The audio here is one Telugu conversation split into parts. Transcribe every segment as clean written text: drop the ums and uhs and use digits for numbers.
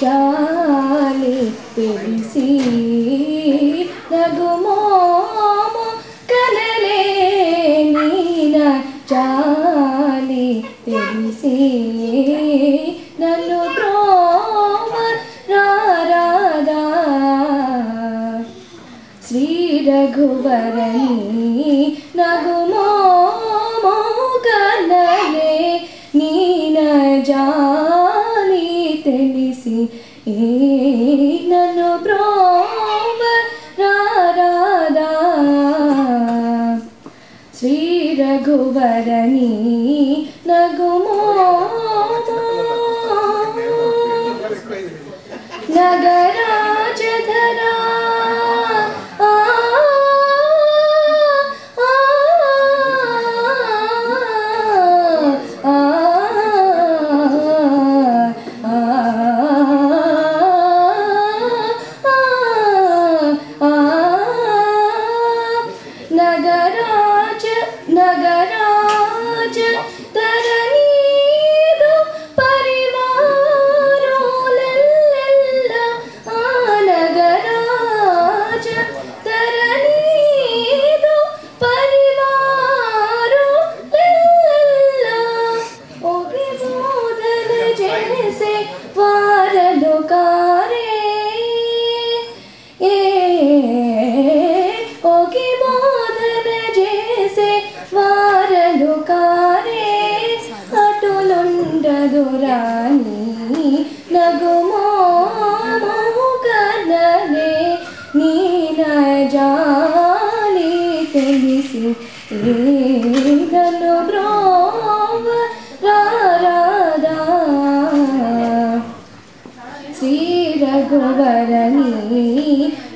జాలి తెలిసి నగుమోము కనలేని నా జాలి తెలిసి నన్ను బ్రోవ రారాదా శ్రీ రఘువరని నగుమోము కనలే నీ నా జాలి తెలిసి నన్ను బ్రోవ రారాదా శ్రీ రఘువరని నగుమోము నగరాజధరా నగరాజ తరణీదు పరివారోలెల్ల నగరాజ తరణీదు పరివారోలెల్ల ఓగి బోధన చేసే వారలు కారే ఓగి బోధన చేసే వారలు కారే అటులుండదు రాణి నగుమోము కనలే నీ నా జాలి తెలిసి నన్ను బ్రోవ రారాదా శ్రీ రఘువరని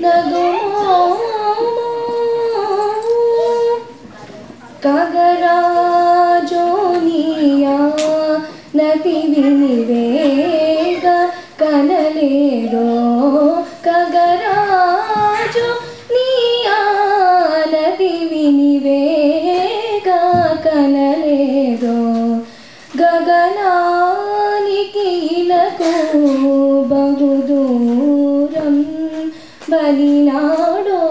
నగుమోము కగరాజోనియా నతి వినివేగ కనలేదో కగరాజో నియా నతి వినివేగ కనలేదో గగనానికి ఇలకు బహుదూరం బలినాడో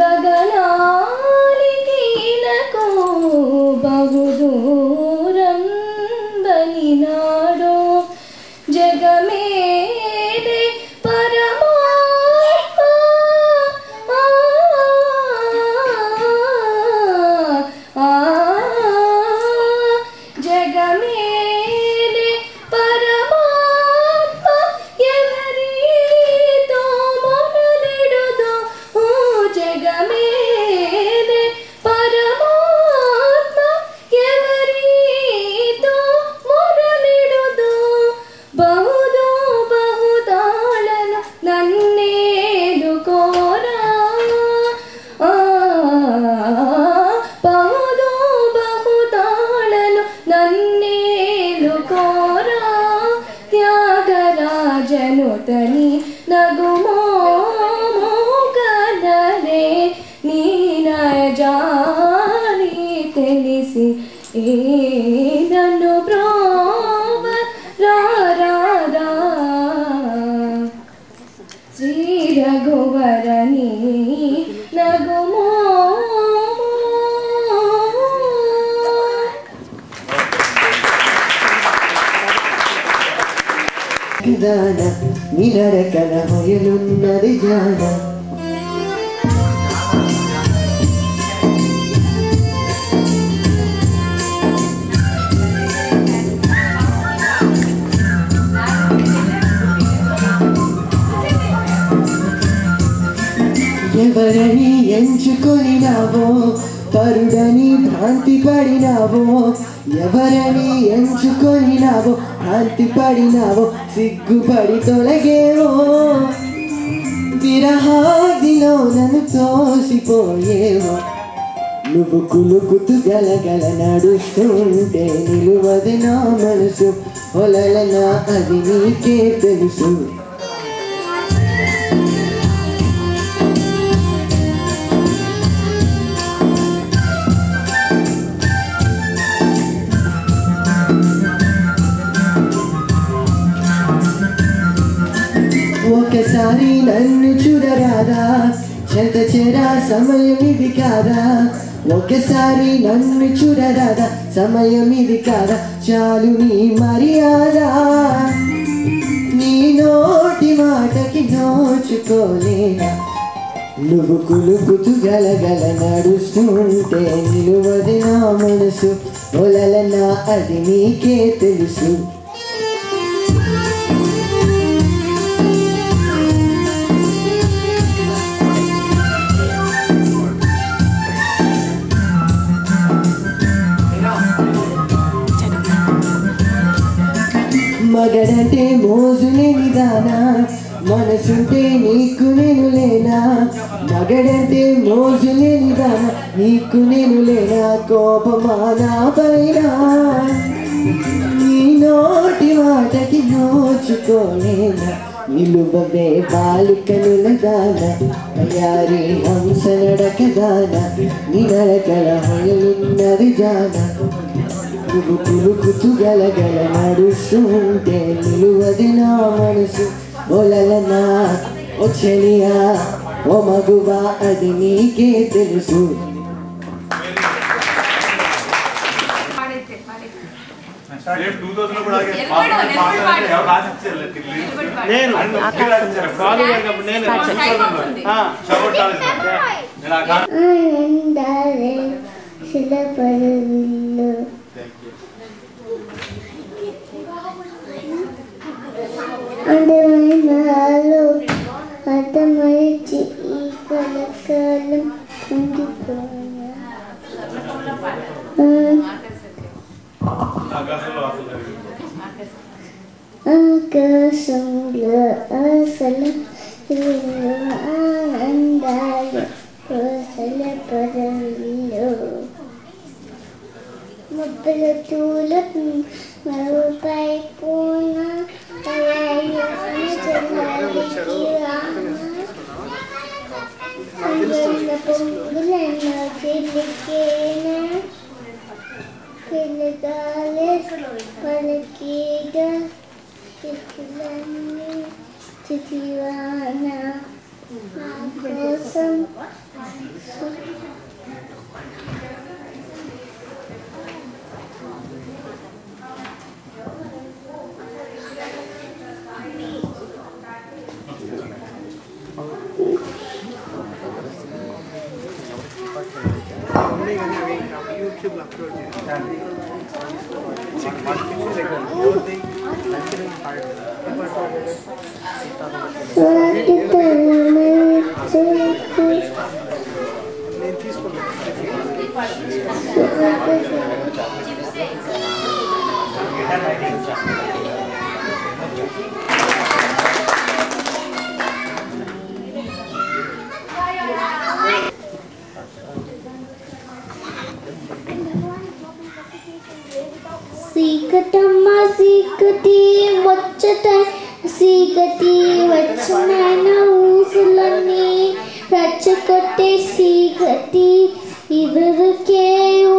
గగనానికి ఇలకు బహుదూరం బలినాడో జగమేదే పరమాత్మ జగమేదే పరమాత్మ ఎవరితో మొదలెడుదో జగమేదే పరమాత్మ ఎవరితో మొదలెడుదో బహుదో బహుతాళను నన్నేలుకోరా బహుదో బహుతాళను నన్నేలుకోరా త్యాగరాజనుతని నగుమోము కనలే నీ నా జాలి తెలిసి నన్ను బ్రోవ రారాదా శ్రీ రఘువరని నగుమోము జాన నిలరకల మొయలున్నది జాన ఎవరని ఎంచుకొనినావో పరుడని భ్రాంతి పడినావో ఎవరని ఎంచుకొనినావో భ్రాంతి పడినావో సిగ్గుపడి తొలగేవో విరహాదిలో నన్ను తోసిపోయేవో నువ్వు కులుకుతూ గలగల నడుస్తుంటే నిలువది నా మనసు ఒలలనా అది నీకే తెలుసు ఒక్కసారి నన్ను చూడరాదా చెంత చేరా సమయం ఇది కాదా ఒక్కసారి నన్ను చూడరాదా సమయం ఇది కాదా చాలు నీ మర్యాద నీ నోటి మాటకి నోచుకోలేనా నువ్వు కులుకుతూ గలగల నడుస్తుంటే నిలువది నా మనసు ఒలలనా అది నీకే తెలుసు మగడంటే మోజులేని దానా మనసుంటే నీకు నేను లేనా మగడంటే మోజులేని దానా నీకు నేను లేనా కోపమా నా పైన నీ నోటి మాటకి నోచుకోలేనా నిలువవే బాలికనుల దాన తయారీ హంస నడక దాన నీ నడకల హొయలున్నది జాన నువ్వు కులుకుతూ గలగల నడుస్తుంటే నిలువది నా మనసు ఒలలనా ఓ చెలియా ఓ మగువా అది నీకే తెలుసు అందమైనాలో అర్థమరిచి ఈ కలకాలం ఉండిపోయా ఆకాశంలో అసలు ఆనందాలు కోసల పదవిలో ముబ్బల తూల మరుపై పూన పలికిగా చితివానా నా కోసం YouTube upload సీకటమ్మ సీకటి వచ్చట సీకటి వచ్చిన ఊసులన్నీ రచ్చకొట్టే సీకటి ఇవరికే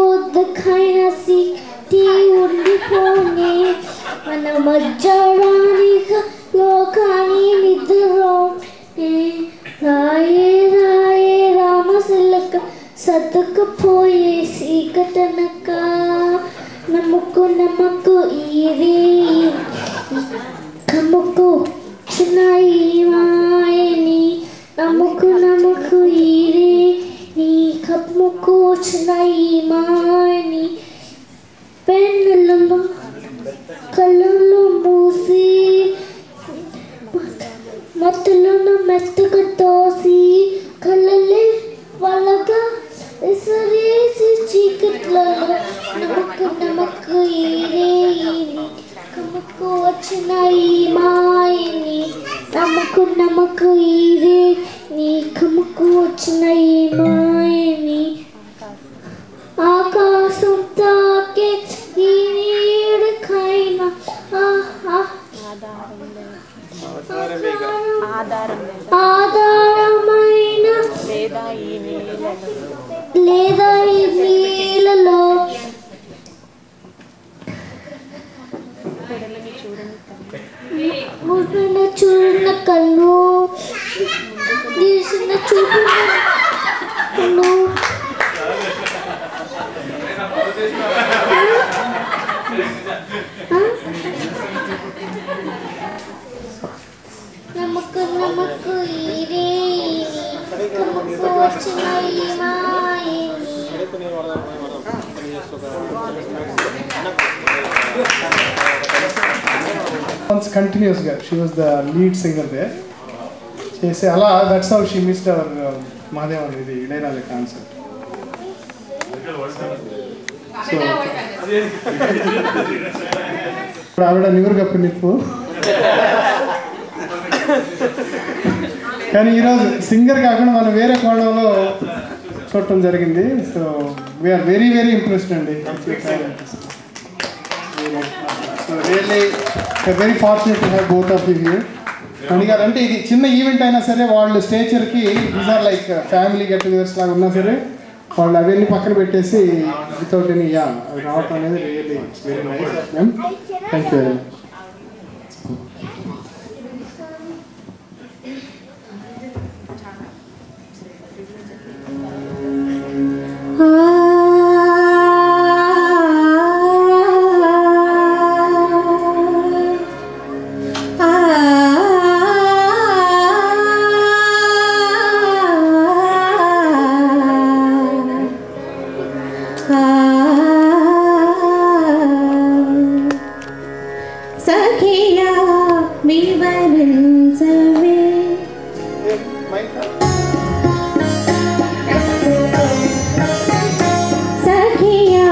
ఉద్దకైన సీకటి ఉండిపోనే మన మధ్యరానిగా లోకాన్ని నిద్రలోనే రాయే రాయే రామశిలక సతుకుపోయే సీకటనక నమ్మకు నమ్మకు ఈరే కమ్మకు చిన్నాయి మాయని నమ్మకు నమ్మకు ఈరే నీ కమ్మకు చిన్నాయి మాయని పెన్నులలో కళ్ళలో మూసి మత్తులను మెత్తగా తోసి కళ్ళలే వాళ్ళగా విసిరేసి చీకట్లలో నమ్మకు నమ్మకు ఈరే కమ్మకు వచ్చిన ఈ మాయని నమ్మకు నమ్మకు ఈరే నీ కమ్మకు వచ్చిన ఈ మాయని ఆకాశం తాకే ఈ నీడకైన ఆధారమైన లేదా ఈ నీళ్ళలో మురిపిన చూడిన కన్ను గీసిన చూపిన కన్ను నమ్మకు నమ్మకు ఈరే నమ్మకు వచ్చిన ఈ మాయని Once continuously, she was the lead singer there. She said, "Allah, that's how she missed our Mahadevan with the Ilaiyaraaja concert." So, ఆవిడ నివర్ కప్పు నిప్పు కానీ ఈరోజు సింగర్ కాకుండా మనం వేరే కోణంలో చూడటం జరిగింది. So we are very very impressed అండి. So really very fortunate to have both of you here. అంటే ఇది చిన్న ఈవెంట్ అయినా సరే వాళ్ళు స్టేచర్కి these are like family get togethers లాగా ఉన్నా సరే వాళ్ళు అవన్నీ పక్కన పెట్టేసి వితౌట్ ఎనీ అవి రావటం అనేది really it's very nice. Thank you very much. సఖియా వివరించవే సఖియా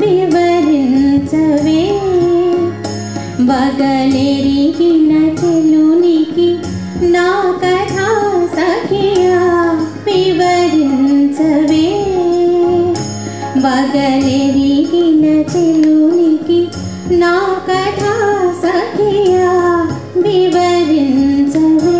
వివరించవే బగలెరిగిన చెలునికి నా కథ సఖియా వివరించవే బగలెరిగిన చెలునికి నా కథ సఖియా వివరించవే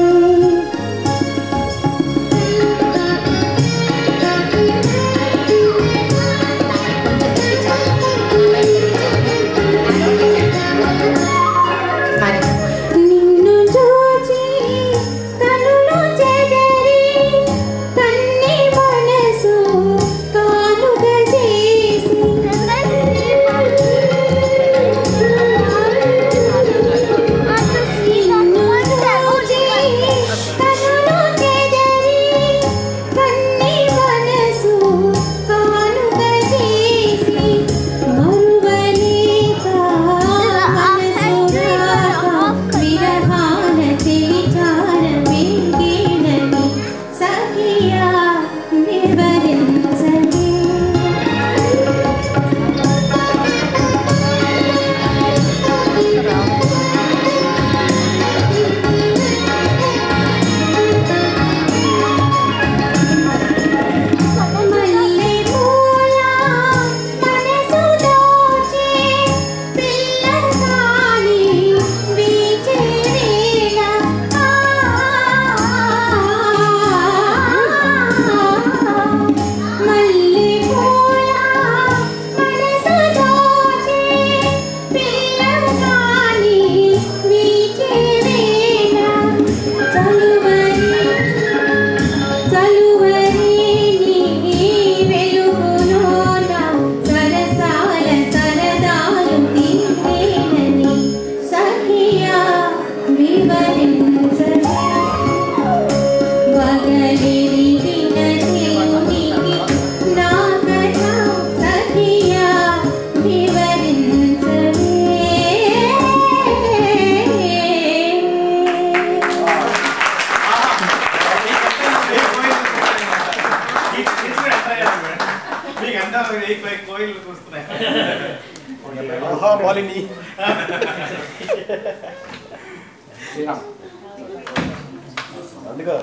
నిన్ను చూచి కనులు చెదరి కన్ని మనసు కానుక చేసి అందుకో